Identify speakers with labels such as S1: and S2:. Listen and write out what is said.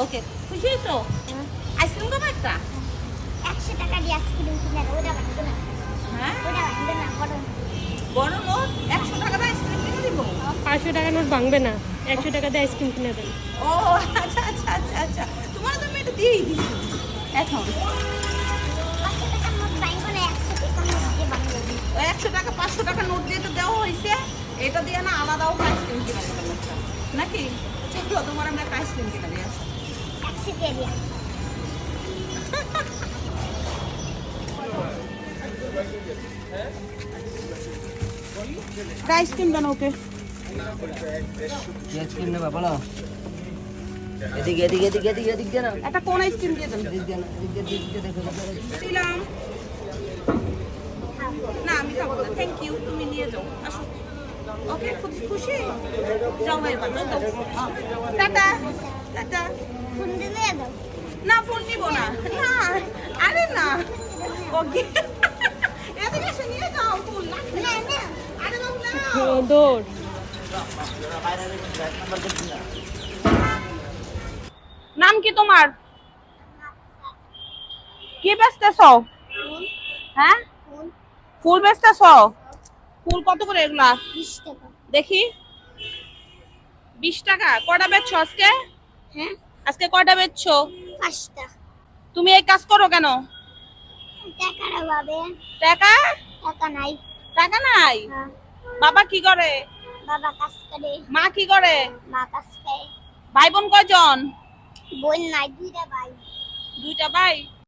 S1: ওকে, খুশি হয়েছো? আইসক্রিম খাবো একটা?
S2: 100 টাকা দিয়ে আইসক্রিম কিনে ওটা বানাবো না।
S1: হ্যাঁ,
S2: ওটা বানাবো না, বড়।
S1: বড় নোট 100 টাকা দিয়ে আইসক্রিম কিনে দিব?
S3: 500 টাকা নোট ভাঙবে না, 100 টাকা দিয়ে আইসক্রিম কিনে দেন।
S1: ও আচ্ছা আচ্ছা আচ্ছা আচ্ছা, তোমার তো আমি এটা দিয়েই দিচ্ছি এখন।
S2: 500 টাকার নোট বানাবো না, 100 টাকার নোট দিয়ে বানাবো।
S1: ওই 100 টাকা 500 টাকা নোট দিয়ে তো দেওয়া হয়েছে, এটা দিয়ে না আলাদাও আইসক্রিম কিনে দেবেন একটা, নাকি? চলো তোমার আমরা একটা আইসক্রিম কিনে দিয়ে আসি।
S2: 100 দিয়ে দিয়া।
S1: আইসক্রিম দেন ওকে।
S4: আইসক্রিম নেবা বলো। এদিকে এদিকে এদিকে এদিকে এদিকে দেন।
S1: একটা কোন আইসক্রিম দিয়ে দেন?
S4: এদিকে দেন, এদিকে এদিকে দেখো।
S1: দিলাম না, আমি খাবো না, থ্যাংক ইউ, তুমি নিয়ে যাও, আসো। ওকে, খুব খুশি? যাও এবার, যাও। Tata tata.
S2: ফোন দিলে দাও।
S1: না, ফোন নিব না, না, আরে না, ওকে। এদিকে এসে নিয়ে যাও ফুল।
S2: না না,
S1: আরে বাবু না।
S3: দৌড়।
S1: নাম কি তোমার? কি বেচতেছ? হ্যাঁ,
S2: ফোন
S1: ফুল বেচতেছ? ফুল কত করে এগুলা?
S2: 20 টাকা।
S1: দেখি। 20 টাকা? কয়টা বেচছো আজকে?
S2: হ্যাঁ,
S1: আজকে কয়টা বেচছো?
S2: 5টা।
S1: তুমি এই কাজ করো কেন?
S2: টাকার অভাবে।
S1: টাকা?
S2: টাকা নাই।
S1: টাকা নাই?
S2: হ্যাঁ,
S1: বাবা কি করে?
S2: বাবা কাজ করে,
S1: মা কি করে?
S2: মা কাজ করে।
S1: ভাই বোন কয়জন?
S2: বোন নাই, 2টা ভাই।
S1: 2টা ভাই।